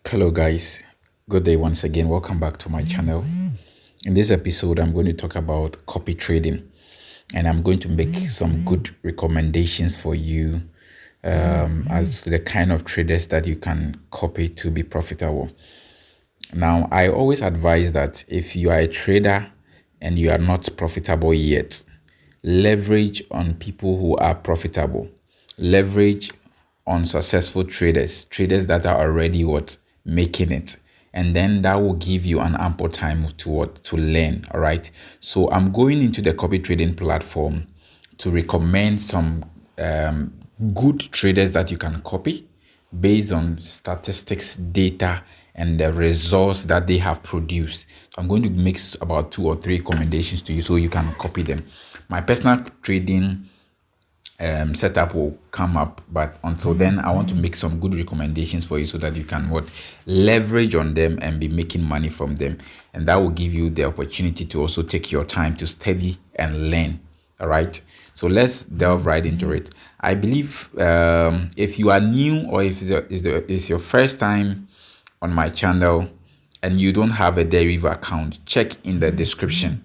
Hello guys, good day once again. Welcome back to my channel. In this episode, I'm going to talk about copy trading, and I'm going to make some good recommendations for you as to the kind of traders that you can copy to be profitable. Now, I always advise that if you are a trader and you are not profitable yet, leverage on people who are profitable. Leverage on successful traders that are already making it. And then that will give you an ample time to learn. All right. So I'm going into the copy trading platform to recommend some good traders that you can copy based on statistics, data, and the results that they have produced. So I'm going to make about 2 or 3 recommendations to you so you can copy them. My personal trading setup will come up, but until then I want to make some good recommendations for you so that you can leverage on them and be making money from them, and that will give you the opportunity to also take your time to study and learn. All right, so let's delve right into it. I believe if you are new, or if it's your first time on my channel and you don't have a Deriv account, check in the description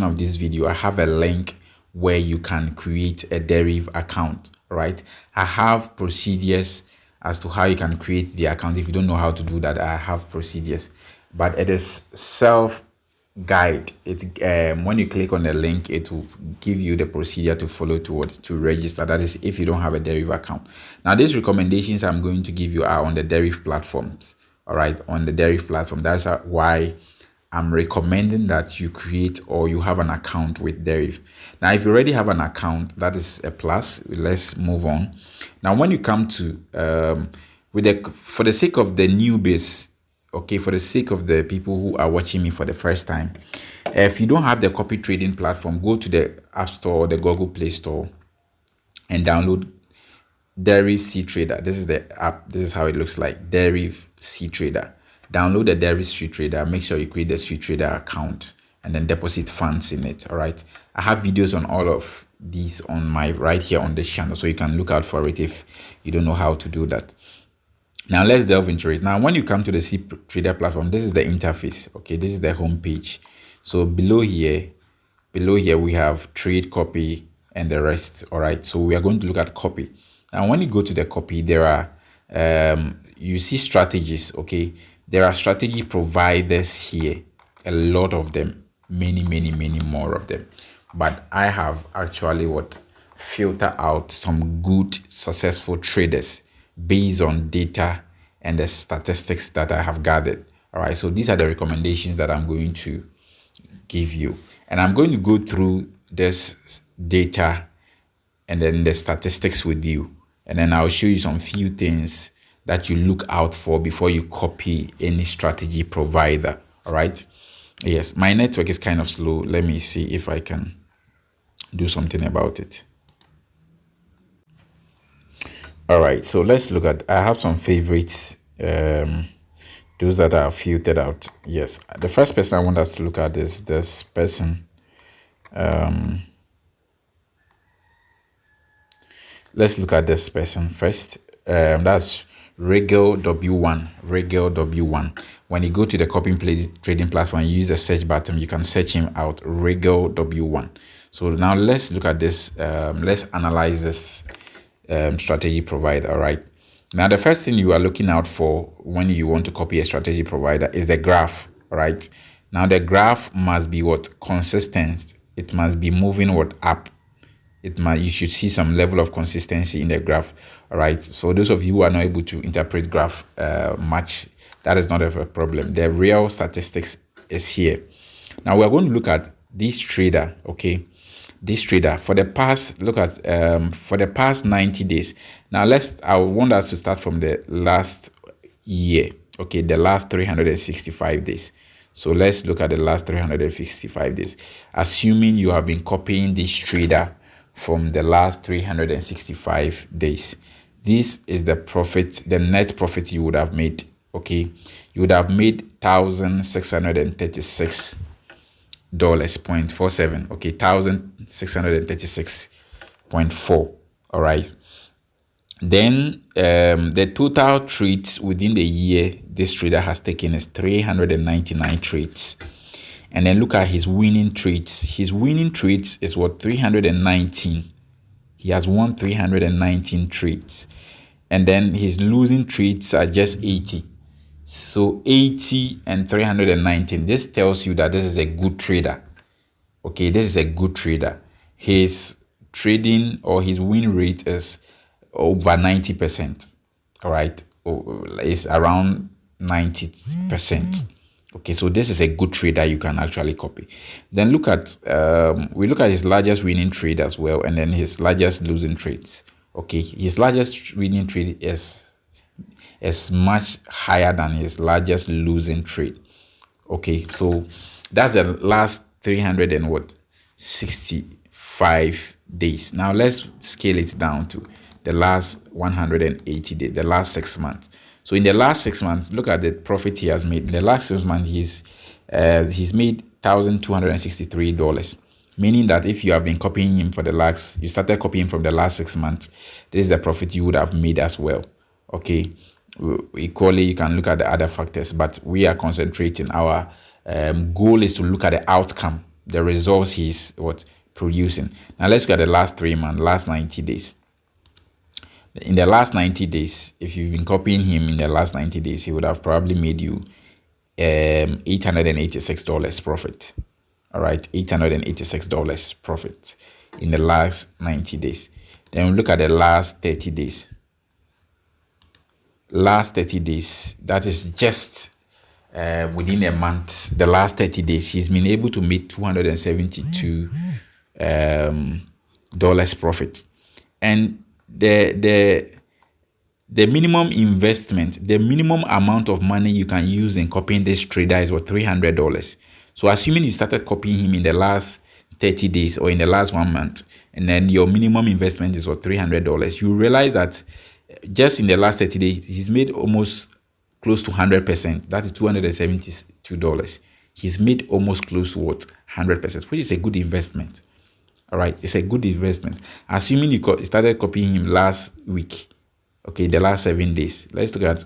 of this video. I have a link where you can create a Deriv account. Right, I have procedures as to how you can create the account. If you don't know how to do that, I have procedures, but it is self guide. When you click on the link, it will give you the procedure to follow to register. That is if you don't have a Deriv account. Now, these recommendations I'm going to give you are on the Deriv platforms. All right, on the Deriv platform. That's why I'm recommending that you create or you have an account with Deriv. Now, if you already have an account, that is a plus. Let's move on. Now, when you come to for the sake of the newbies, okay, for the sake of the people who are watching me for the first time, if you don't have the copy trading platform, go to the App Store or the Google Play Store and download Deriv C Trader. This is the app. This is how it looks like. Deriv C Trader. Download the Deriv C Trader. Make sure you create the C Trader account and then deposit funds in it. All right. I have videos on all of these on my right here on this channel, so you can look out for it if you don't know how to do that. Now let's delve into it. Now, when you come to the C Trader platform, this is the interface. Okay, this is the home page. So below here we have trade, copy, and the rest. All right, so we are going to look at copy. Now, when you go to the copy, there are you see strategies. Okay, there are strategy providers here, a lot of them, many more of them, but I have actually filter out some good successful traders based on data and the statistics that I have gathered. All right, so these are the recommendations that I'm going to give you, and I'm going to go through this data and then the statistics with you, and then I'll show you some few things that you look out for before you copy any strategy provider. All right, yes, my network is kind of slow. Let me see if I can do something about it. All right, so let's look at, I have some favorites, those that are filtered out. Yes, the first person I want us to look at is this person. Let's look at this person first. That's Regal W1. Regal W1. When you go to the copy trading platform, you use the search button, you can search him out. Regal W1. So now let's look at this. Let's analyze this strategy provider. All right. Now, the first thing you are looking out for when you want to copy a strategy provider is the graph. All right. Now, the graph must be consistent. It must be moving up. You should see some level of consistency in the graph. All right, so those of you who are not able to interpret graph much, that is not a problem. The real statistics is here. Now we are going to look at this trader. Okay, this trader for the past, look at for the past 90 days. Now I want us to start from the last year. Okay, the last 365 days. So let's look at the last 365 days, assuming you have been copying this trader from the last 365 days. This is the profit, the net profit you would have made. Okay, you would have made $1,636.47. Okay, 1,636.4. All right. Then the total trades within the year this trader has taken is 399 trades. And then look at his winning trades. His winning trades is what? 319. He has won 319 trades. And then his losing trades are just 80. So 80 and 319. This tells you that this is a good trader. Okay, this is a good trader. His trading or his win rate is over 90%. All right, it's around 90%. Okay, so this is a good trader you can actually copy. Then look at we look at his largest winning trade as well, and then his largest losing trades. Okay, his largest winning trade is much higher than his largest losing trade. Okay, so that's the last 300 and what 65 days. Now let's scale it down to the last 180 days, the last 6 months. So in the last 6 months, look at the profit he has made. In the last 6 months, he's made $1,263. Meaning that if you have been copying him you started copying from the last 6 months, this is the profit you would have made as well. Okay, equally you can look at the other factors, but we are concentrating. Our goal is to look at the outcome, the results he's producing. Now let's look at the last 3 months, last 90 days. In the last 90 days, if you've been copying him in the last 90 days, he would have probably made you $886 profit. All right, $886 profit in the last 90 days. Then we look at the last 30 days. Last 30 days, that is just within a month. The last 30 days, he's been able to make $272 dollars profit. And the minimum investment, the minimum amount of money you can use in copying this trader is what? $300. So assuming you started copying him in the last 30 days or in the last 1 month, and then your minimum investment is what? $300, you realize that just in the last 30 days he's made almost close to 100%. That is $272. He's made almost close to what? 100%, which is a good investment. All right, it's a good investment. Assuming you started copying him last week, okay, the last 7 days. Let's look at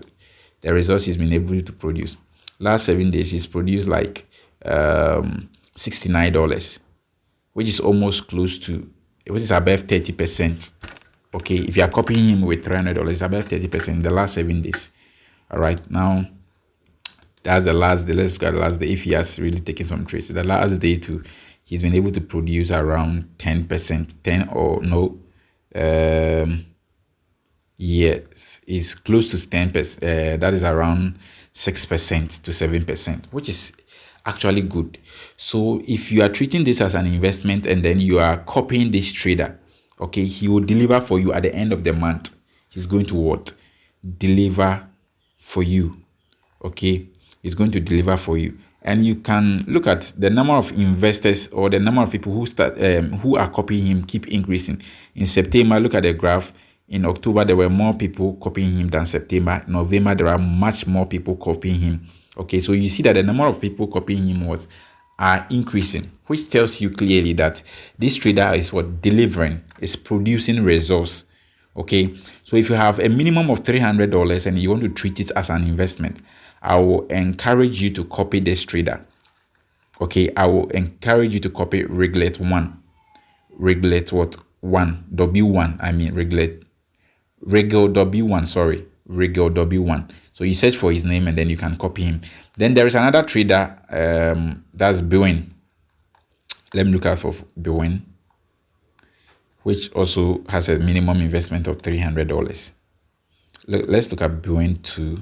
the results he's been able to produce. Last 7 days, he's produced like $69, which is almost close to, which is above 30%. Okay, if you are copying him with $300, it's above 30% in the last 7 days. All right, now that's the last day. Let's look at the last day. If he has really taken some trades, the last day too, he's been able to produce around 10%, 10 or no, yes, it's close to 10%. That is around 6% to 7%, which is actually good. So if you are treating this as an investment and then you are copying this trader, okay, he will deliver for you at the end of the month. He's going to what? Deliver for you. Okay, he's going to deliver for you. And you can look at the number of investors or the number of people who are copying him keep increasing. In September, look at the graph. In October, there were more people copying him than September. In November, there are much more people copying him. Okay, so you see that the number of people copying him are increasing, which tells you clearly that this trader is delivering, is producing results. Okay, so if you have a minimum of $300 and you want to treat it as an investment, I will encourage you to copy this trader. Okay, I will encourage you to copy Regulate W1. Regel W1, sorry, Regel W1. So you search for his name and then you can copy him. Then there is another trader, that's Bowen. Let me look out for Bowen, which also has a minimum investment of $300. Let's look at Bowen 2.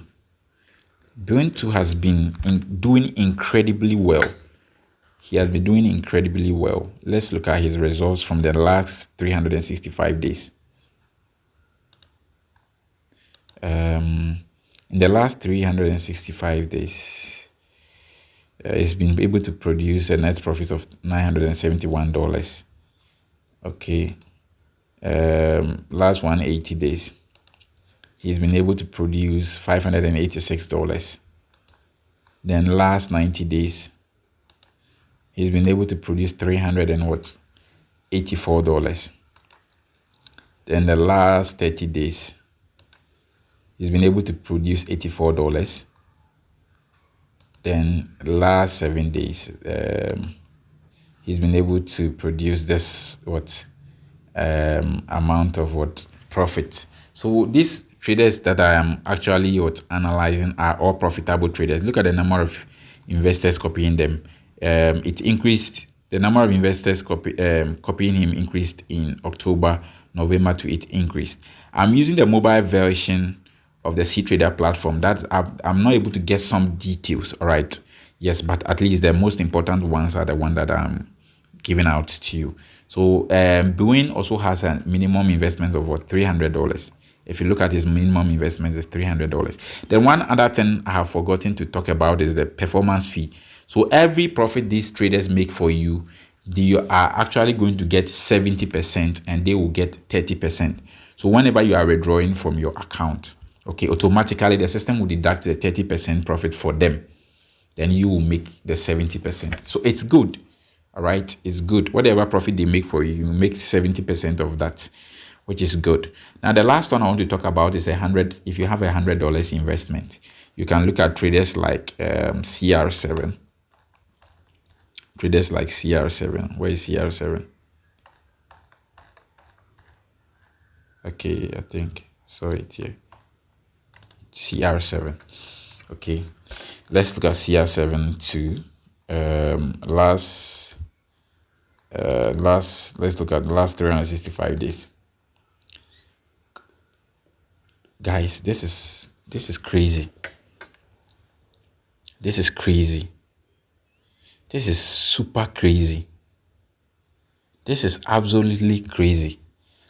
Bowen 2 has been doing incredibly well. He has been doing incredibly well. Let's look at his results from the last 365 days. In the last 365 days, he's been able to produce a net profit of $971. Okay. Last 180 days, he's been able to produce $586. Then last 90 days, he's been able to produce $384. Then the last 30 days, he's been able to produce $84. Then last 7 days, he's been able to produce this amount of profit. So these traders that I am actually analyzing are all profitable traders. Look at the number of investors copying them. It increased. The number of investors copying him increased in October, November to it increased. I'm using the mobile version of the CTrader platform. That I'm not able to get some details. All right. Yes, but at least the most important ones are the one that I'm giving out to you. So Boeing also has a minimum investment of $300. If you look at his minimum investment, is $300. Then one other thing I have forgotten to talk about is the performance fee. So every profit these traders make for you, they are actually going to get 70% and they will get 30%. So whenever you are withdrawing from your account, okay, automatically the system will deduct the 30% profit for them. Then you will make the 70%. So it's good. All right, it's good. Whatever profit they make for you, you make 70% of that, which is good. Now, the last one I want to talk about is 100. If you have $100 investment, you can look at traders like CR7. Traders like CR7. Where is CR7? Okay, I think saw it here. CR7. Okay, let's look at CR7 too. Let's look at the last 365 days. Guys, this is crazy. This is crazy. This is super crazy. This is absolutely crazy.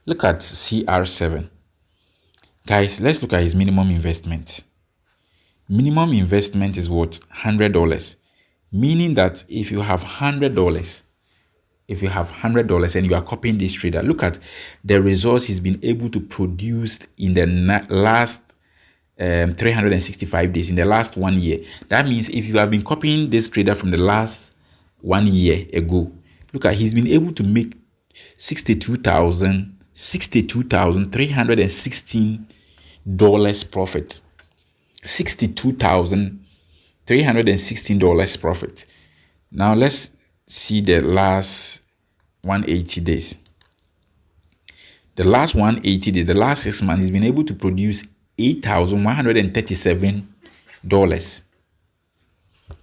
Look at CR7. Guys, let's look at his minimum investment. Minimum investment is what? $100. Meaning that if you have $100, and you are copying this trader, look at the results he's been able to produce in the last 365 days, in the last 1 year. That means if you have been copying this trader from the last 1 year ago, look at, he's been able to make $62,316 profit. $62,316 profit. Now let's see the last 180 days. The last 180 days, the last 6 months, he's been able to produce $8,137.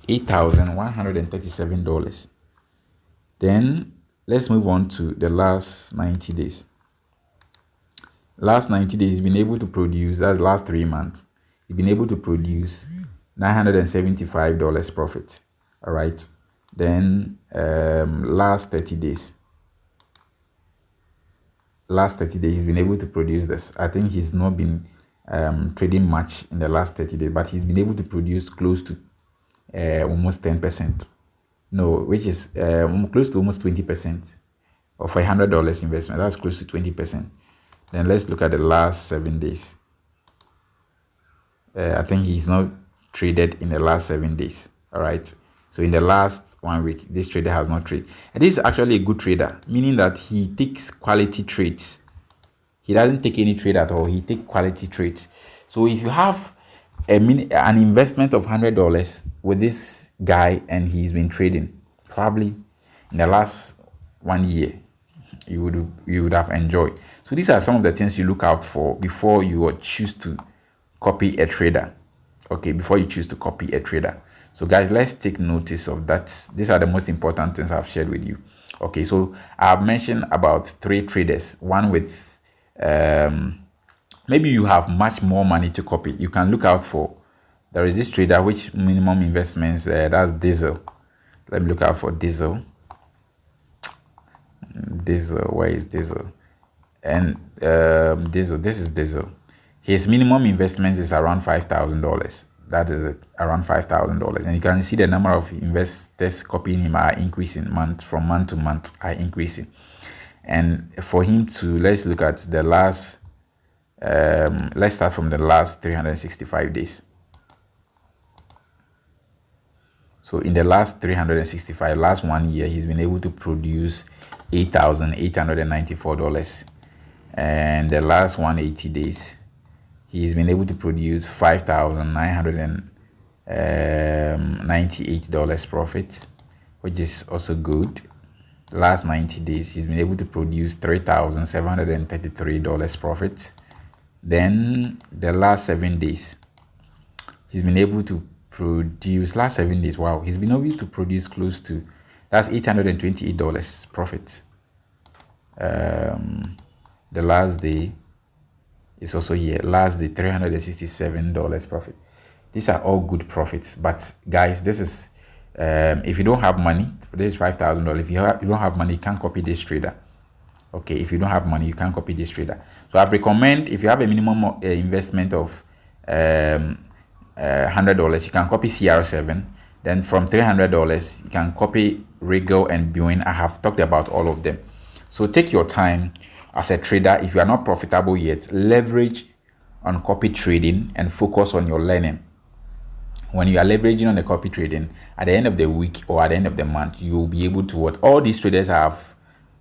$8,137. Then let's move on to the last 90 days. Last 90 days, he's been able to produce, that's the last 3 months, he's been able to produce $975 profit. All right. Then last 30 days, he's been able to produce this. I think he's not been trading much in the last 30 days, but he's been able to produce close to almost 10%. No, which is close to almost 20%. Or for $100 investment, that's close to 20%. Then let's look at the last 7 days. I think he's not traded in the last 7 days. All right. So in the last 1 week, this trader has not traded. And this is actually a good trader, meaning that he takes quality trades. He doesn't take any trade at all. He takes quality trades. So if you have an investment of $100 with this guy and he's been trading, probably in the last 1 year, you would have enjoyed. So these are some of the things you look out for before you choose to copy a trader. Okay, before you choose to copy a trader. So guys, let's take notice of that. These are the most important things I've shared with you. Okay, so I've mentioned about 3 traders. One with maybe you have much more money to copy. You can look out for, there is this trader which minimum investments, that's Diesel. Let me look out for Diesel. Where is Diesel? And Diesel, this is Diesel. His minimum investment is around $5,000. That is it, around $5,000. And you can see the number of investors copying him are increasing from month to month, are increasing. And for him to, let's look at the last, let's start from the last 365 days. So in the last 365, last 1 year, he's been able to produce $8,894. And the last 180 days, he's been able to produce $5,998 profit, which is also good. Last 90 days, he's been able to produce $3,733 profit. Then the last 7 days, he's been able to produce, last 7 days, wow, he's been able to produce close to, that's $828 profit. The last day is also here. Last day, $367 profit. These are all good profits. But guys, this is if you don't have money, this is $5,000. If you don't have money, you can't copy this trader. Okay, if you don't have money, you can't copy this trader. So I recommend, if you have a minimum investment of $100, you can copy CR7. Then from $300, you can copy Regal and Buin. I have talked about all of them. So take your time as a trader. If you are not profitable yet, leverage on copy trading and focus on your learning. When you are leveraging on the copy trading, at the end of the week or at the end of the month, you will be able to what all these traders have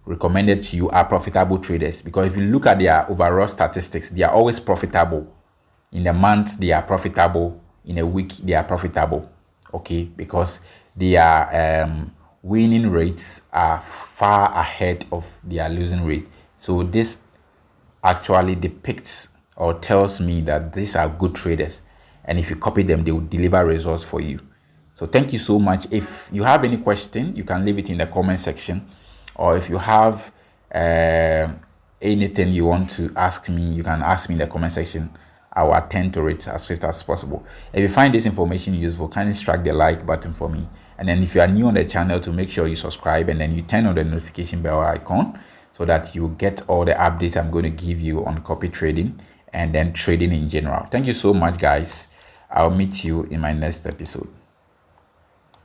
recommended to you are profitable traders. Because if you look at their overall statistics, they are always profitable. In a month, they are profitable. In a week, they are profitable. Okay, because their winning rates are far ahead of their losing rate. So this actually depicts or tells me that these are good traders, and if you copy them, they will deliver results for you. So thank you so much. If you have any question, you can leave it in the comment section, or if you have anything you want to ask me, you can ask me in the comment section. I will attend to it as swift as possible. If you find this information useful, kindly strike the like button for me. And then if you are new on the channel, to make sure you subscribe and then you turn on the notification bell icon so that you get all the updates I'm going to give you on copy trading and then trading in general. Thank you so much, guys. I'll meet you in my next episode.